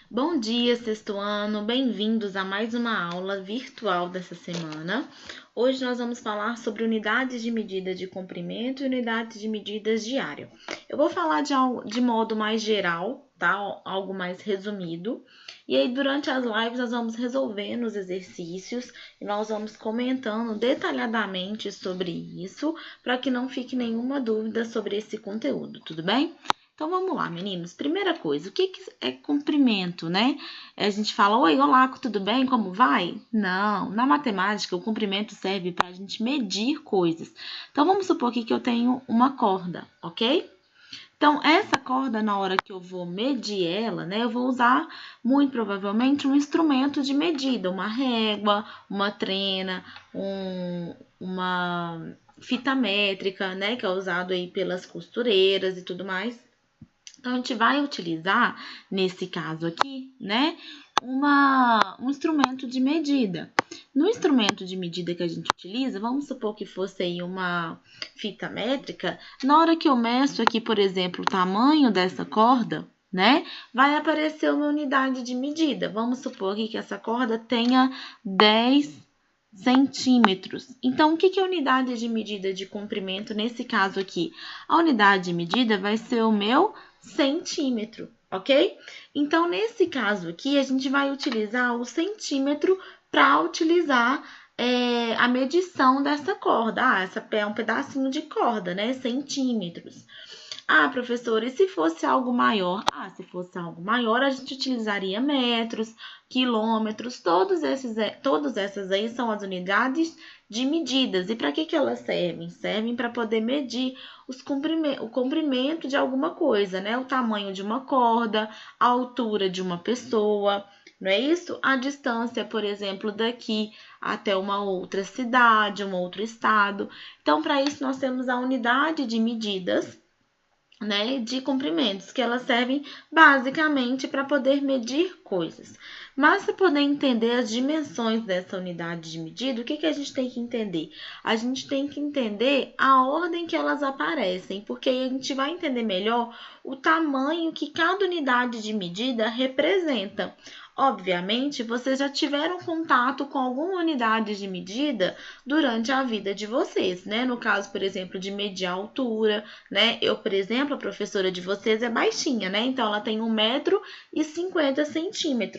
Bom dia, sexto ano, bem-vindos a mais uma aula virtual dessa semana. Hoje nós vamos falar sobre unidades de medida de comprimento e unidades de medidas de área. Eu vou falar de modo mais geral, tá? Algo mais resumido. E aí, durante as lives, nós vamos resolvendo os exercícios e nós vamos comentando detalhadamente sobre isso, para que não fique nenhuma dúvida sobre esse conteúdo, tudo bem? Então, vamos lá, meninos. Primeira coisa, o que é comprimento, né? A gente fala, oi, olá, tudo bem? Como vai? Não, na matemática, o comprimento serve para a gente medir coisas. Então, vamos supor aqui que eu tenho uma corda, ok? Então, essa corda, na hora que eu vou medir ela, né, eu vou usar, muito provavelmente, um instrumento de medida, uma régua, uma trena, uma fita métrica, né, que é usado aí pelas costureiras e tudo mais. Então, a gente vai utilizar, nesse caso aqui, né, um instrumento de medida. No instrumento de medida que a gente utiliza, vamos supor que fosse aí uma fita métrica, na hora que eu meço aqui, por exemplo, o tamanho dessa corda, né, vai aparecer uma unidade de medida. Vamos supor aqui que essa corda tenha 10 centímetros. Então, o que é a unidade de medida de comprimento nesse caso aqui? A unidade de medida vai ser o meu centímetro, ok? Então, nesse caso aqui, a gente vai utilizar o centímetro para utilizar a medição dessa corda. Ah, essa é um pedacinho de corda, né? Centímetros. Ah, professora, e se fosse algo maior? Ah, se fosse algo maior, a gente utilizaria metros, quilômetros, todas essas aí são as unidades de medidas. E para que elas servem? Servem para poder medir o comprimento de alguma coisa, né? O tamanho de uma corda, a altura de uma pessoa, não é isso? A distância, por exemplo, daqui até uma outra cidade, um outro estado. Então, para isso, nós temos a unidade de medidas, né, de comprimentos, que elas servem basicamente para poder medir coisas. Mas para poder entender as dimensões dessa unidade de medida, o que a gente tem que entender? A gente tem que entender a ordem que elas aparecem, porque aí a gente vai entender melhor o tamanho que cada unidade de medida representa. Obviamente, vocês já tiveram contato com alguma unidade de medida durante a vida de vocês, né? No caso, por exemplo, de medir a altura, né? Eu, por exemplo, a professora de vocês é baixinha, né? Então, ela tem 1,50 m,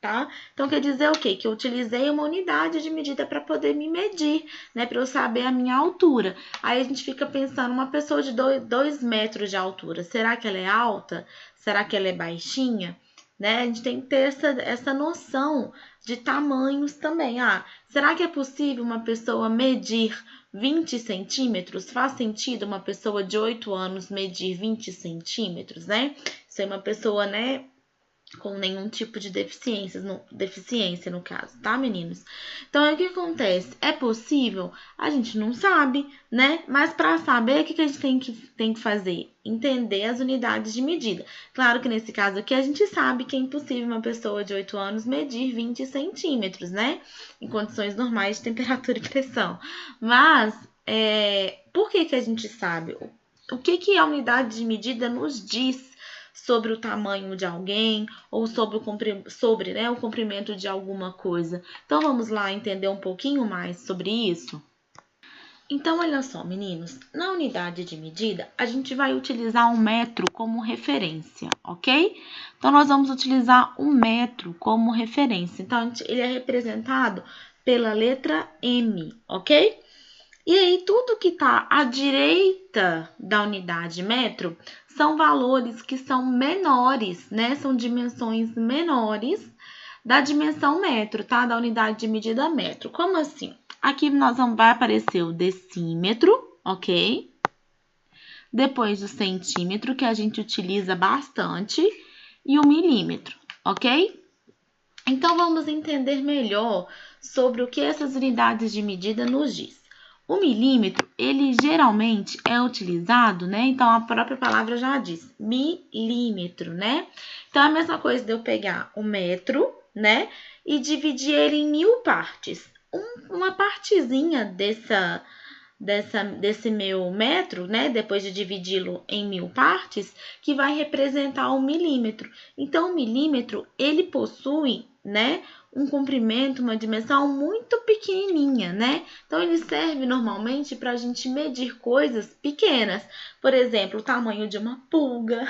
tá? Então, quer dizer o quê? Que eu utilizei uma unidade de medida para poder me medir, né? Para eu saber a minha altura. Aí, a gente fica pensando, uma pessoa de 2 metros de altura, será que ela é alta? Será que ela é baixinha? Né? A gente tem que ter essa noção de tamanhos também. Ah, será que é possível uma pessoa medir 20 centímetros? Faz sentido uma pessoa de 8 anos medir 20 centímetros, né? Isso é uma pessoa, né, com nenhum tipo de deficiência no caso, tá, meninos? Então, aí o que acontece? É possível? A gente não sabe, né? Mas para saber, o que a gente tem que fazer? Entender as unidades de medida. Claro que nesse caso aqui, a gente sabe que é impossível uma pessoa de 8 anos medir 20 centímetros, né? Em condições normais de temperatura e pressão. Mas, por que a gente sabe? O que a unidade de medida nos diz sobre o tamanho de alguém ou sobre o comprimento de alguma coisa? Então, vamos lá entender um pouquinho mais sobre isso? Então, olha só, meninos, na unidade de medida, a gente vai utilizar um metro como referência, ok? Então, nós vamos utilizar um metro como referência. Então, ele é representado pela letra M, ok? E aí, tudo que está à direita da unidade metro são valores que são menores, né? São dimensões menores da dimensão metro, tá? Da unidade de medida metro. Como assim? Aqui vai aparecer o decímetro, ok? Depois o centímetro, que a gente utiliza bastante, e o milímetro, ok? Então, vamos entender melhor sobre o que essas unidades de medida nos diz. O milímetro, ele geralmente é utilizado, né? Então, a própria palavra já diz, milímetro, né? Então, é a mesma coisa de eu pegar o metro, né? E dividir ele em 1000 partes. Uma partezinha desse meu metro, né, depois de dividi-lo em 1000 partes, que vai representar o milímetro. Então, o milímetro, ele possui, né, um comprimento, uma dimensão muito pequenininha, né? Então, ele serve normalmente para a gente medir coisas pequenas. Por exemplo, o tamanho de uma pulga,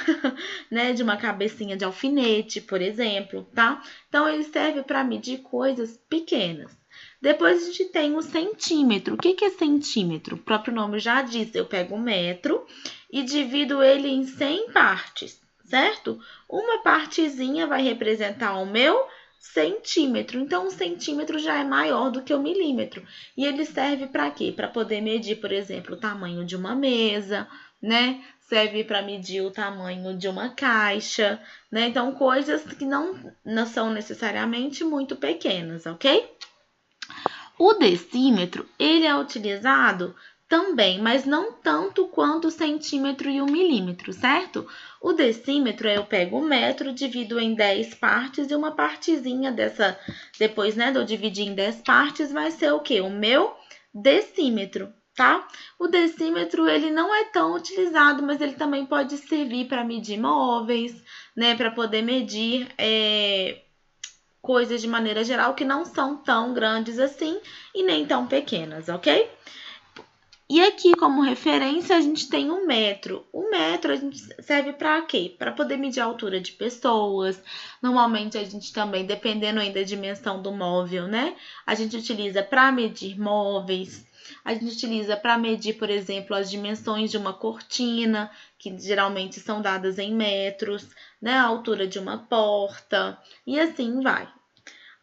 né, de uma cabecinha de alfinete, por exemplo, tá? Então, ele serve para medir coisas pequenas. Depois a gente tem o centímetro. O que é centímetro? O próprio nome já diz, eu pego o metro e divido ele em 100 partes, certo? Uma partezinha vai representar o meu centímetro. Então, o centímetro já é maior do que o milímetro. E ele serve para quê? Para poder medir, por exemplo, o tamanho de uma mesa, né? Serve para medir o tamanho de uma caixa, né? Então, coisas que não são necessariamente muito pequenas, ok? O decímetro, ele é utilizado também, mas não tanto quanto o centímetro e o milímetro, certo? O decímetro, eu pego o metro, divido em 10 partes e uma partezinha dessa, depois, né, de eu dividir em 10 partes, vai ser o quê? O meu decímetro, tá? O decímetro, ele não é tão utilizado, mas ele também pode servir para medir móveis, né, para poder medir coisas de maneira geral que não são tão grandes assim e nem tão pequenas, ok? E aqui, como referência, a gente tem o metro. O metro a gente serve para quê? Para poder medir a altura de pessoas. Normalmente, a gente também, dependendo ainda da dimensão do móvel, né? A gente utiliza para medir móveis. A gente utiliza para medir, por exemplo, as dimensões de uma cortina, que geralmente são dadas em metros, né? A altura de uma porta, e assim vai.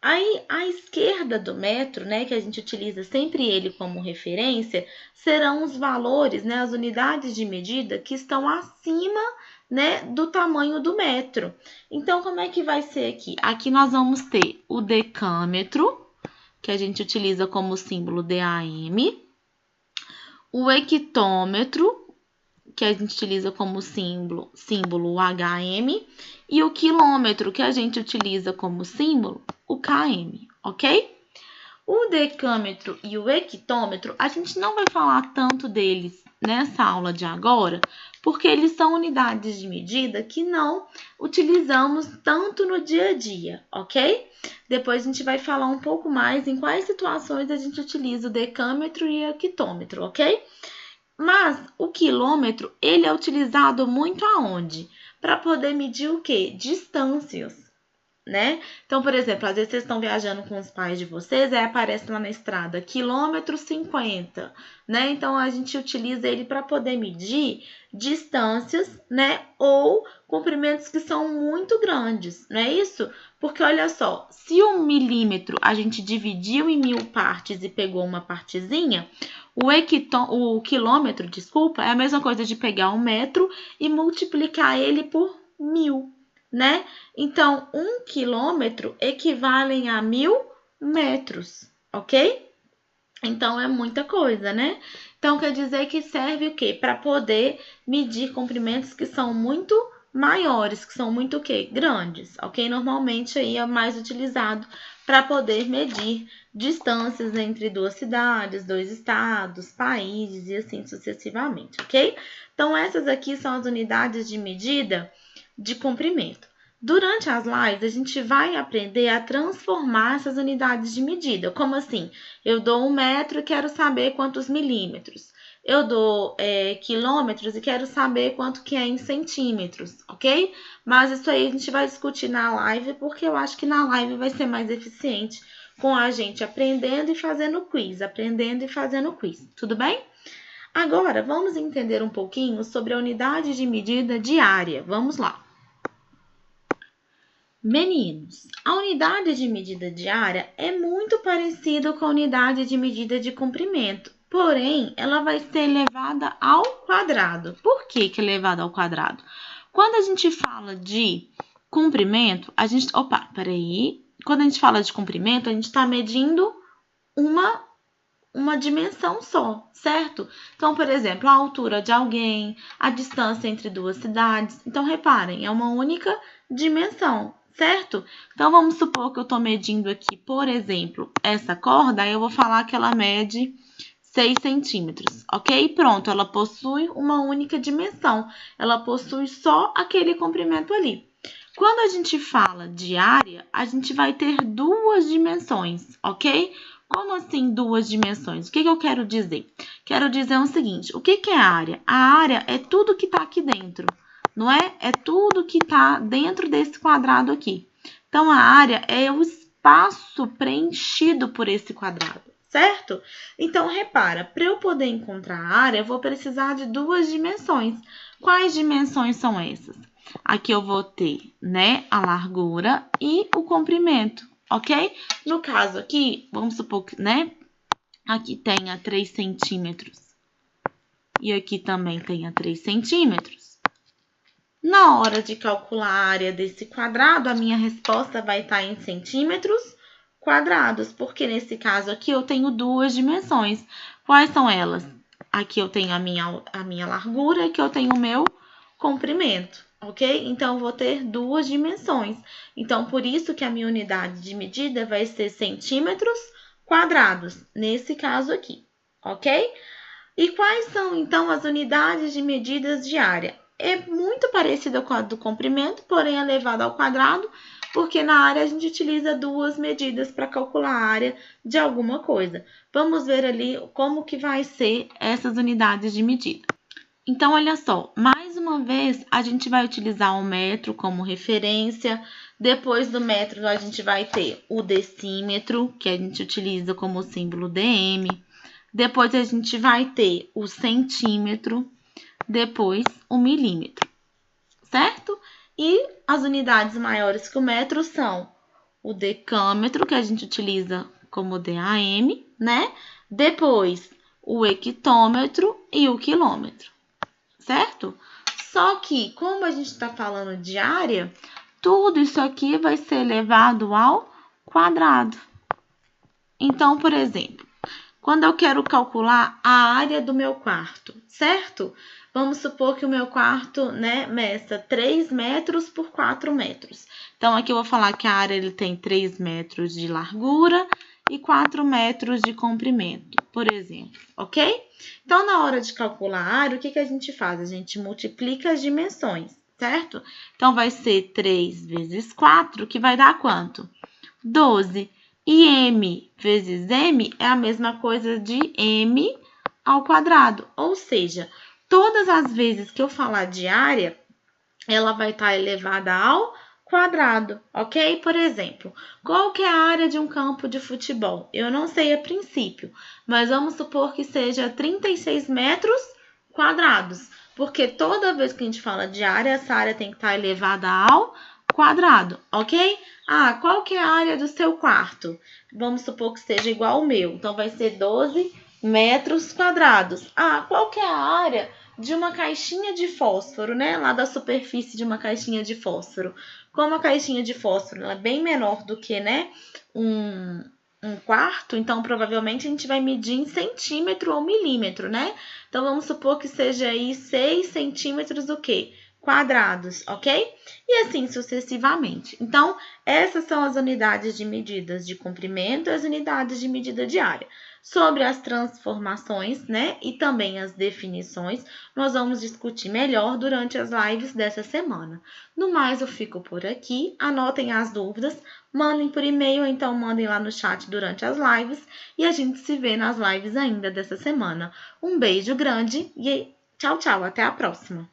Aí, à esquerda do metro, né, que a gente utiliza sempre ele como referência, serão os valores, né, as unidades de medida que estão acima, né, do tamanho do metro. Então, como é que vai ser aqui? Aqui nós vamos ter o decâmetro, que a gente utiliza como símbolo DAM, o hectômetro, que a gente utiliza como símbolo HM, e o quilômetro, que a gente utiliza como símbolo o KM, ok? O decâmetro e o hectômetro, a gente não vai falar tanto deles nessa aula de agora, porque eles são unidades de medida que não utilizamos tanto no dia a dia, ok? Depois a gente vai falar um pouco mais em quais situações a gente utiliza o decâmetro e o hectômetro, ok? Mas o quilômetro, ele é utilizado muito aonde? Para poder medir o quê? Distâncias, né? Então, por exemplo, às vezes vocês estão viajando com os pais de vocês, aí aparece lá na estrada, quilômetro 50, né? Então, a gente utiliza ele para poder medir distâncias, né? Ou comprimentos que são muito grandes, não é isso? Porque, olha só, se um milímetro a gente dividiu em 1000 partes e pegou uma partezinha, o quilômetro, desculpa, é a mesma coisa de pegar um metro e multiplicar ele por 1000, né? Então, 1 quilômetro equivale a 1000 metros, ok? Então, é muita coisa, né? Então, quer dizer que serve o quê? Para poder medir comprimentos que são muito maiores, que são muito o quê? Grandes, ok? Normalmente, aí é mais utilizado para poder medir distâncias entre duas cidades, dois estados, países e assim sucessivamente, ok? Então, essas aqui são as unidades de medida de comprimento. Durante as lives, a gente vai aprender a transformar essas unidades de medida. Como assim? Eu dou 1 metro e quero saber quantos milímetros. Eu dou quilômetros e quero saber quanto que é em centímetros, ok? Mas isso aí a gente vai discutir na live, porque eu acho que na live vai ser mais eficiente com a gente aprendendo e fazendo quiz, tudo bem? Agora, vamos entender um pouquinho sobre a unidade de medida diária. Vamos lá. Meninos, a unidade de medida diária é muito parecida com a unidade de medida de comprimento, porém, ela vai ser elevada ao quadrado. Por que é elevada ao quadrado? Quando a gente fala de comprimento, Quando a gente fala de comprimento, a gente está medindo uma dimensão só, certo? Então, por exemplo, a altura de alguém, a distância entre duas cidades. Então, reparem, é uma única dimensão, certo? Então, vamos supor que eu estou medindo aqui, por exemplo, essa corda, aí eu vou falar que ela mede 6 centímetros, ok? Pronto, ela possui uma única dimensão. Ela possui só aquele comprimento ali. Quando a gente fala de área, a gente vai ter duas dimensões, ok? Como assim duas dimensões? O que eu quero dizer? Quero dizer o seguinte, o que é a área? A área é tudo que está aqui dentro, não é? É tudo que está dentro desse quadrado aqui. Então, a área é o espaço preenchido por esse quadrado, certo? Então, repara, para eu poder encontrar a área, eu vou precisar de duas dimensões. Quais dimensões são essas? Aqui eu vou ter, né, a largura e o comprimento, ok? No caso aqui, vamos supor que, né, aqui tenha 3 centímetros e aqui também tenha 3 centímetros. Na hora de calcular a área desse quadrado, a minha resposta vai estar em centímetros quadrados, porque nesse caso aqui eu tenho duas dimensões. Quais são elas? Aqui eu tenho a minha largura e aqui eu tenho o meu comprimento, ok? Então, eu vou ter duas dimensões. Então, por isso que a minha unidade de medida vai ser centímetros quadrados, nesse caso aqui, ok? E quais são, então, as unidades de medidas de área? É muito parecida com a do comprimento, porém elevada ao quadrado, porque na área a gente utiliza duas medidas para calcular a área de alguma coisa. Vamos ver ali como que vai ser essas unidades de medida. Então, olha só, mais uma vez a gente vai utilizar o metro como referência. Depois do metro, a gente vai ter o decímetro, que a gente utiliza como símbolo dm. Depois, a gente vai ter o centímetro. Depois, o milímetro, certo? E as unidades maiores que o metro são o decâmetro, que a gente utiliza como DAM, né? Depois, o hectômetro e o quilômetro, certo? Só que, como a gente está falando de área, tudo isso aqui vai ser elevado ao quadrado. Então, por exemplo, quando eu quero calcular a área do meu quarto, certo? Vamos supor que o meu quarto, né, meça 3 metros por 4 metros. Então, aqui eu vou falar que a área ele tem 3 metros de largura e 4 metros de comprimento, por exemplo, ok? Então, na hora de calcular a área, o que a gente faz? A gente multiplica as dimensões, certo? Então, vai ser 3 vezes 4, que vai dar quanto? 12. E m vezes m é a mesma coisa de m ao quadrado. Ou seja, todas as vezes que eu falar de área, ela vai estar elevada ao quadrado, ok? Por exemplo, qual que é a área de um campo de futebol? Eu não sei a princípio, mas vamos supor que seja 36 metros quadrados, porque toda vez que a gente fala de área, essa área tem que estar elevada ao quadrado, ok? Ah, qual que é a área do seu quarto? Vamos supor que seja igual ao meu, então vai ser 12 metros quadrados. Ah, qual que é a área de uma caixinha de fósforo, né? Lá da superfície de uma caixinha de fósforo. Como a caixinha de fósforo ela é bem menor do que, né, um quarto, então provavelmente a gente vai medir em centímetro ou milímetro, né? Então vamos supor que seja aí 6 centímetros o quê? Quadrados, ok? E assim sucessivamente. Então, essas são as unidades de medidas de comprimento e as unidades de medida de área. Sobre as transformações, né, e também as definições, nós vamos discutir melhor durante as lives dessa semana. No mais, eu fico por aqui. Anotem as dúvidas, mandem por e-mail, ou então mandem lá no chat durante as lives e a gente se vê nas lives ainda dessa semana. Um beijo grande e tchau, tchau, até a próxima!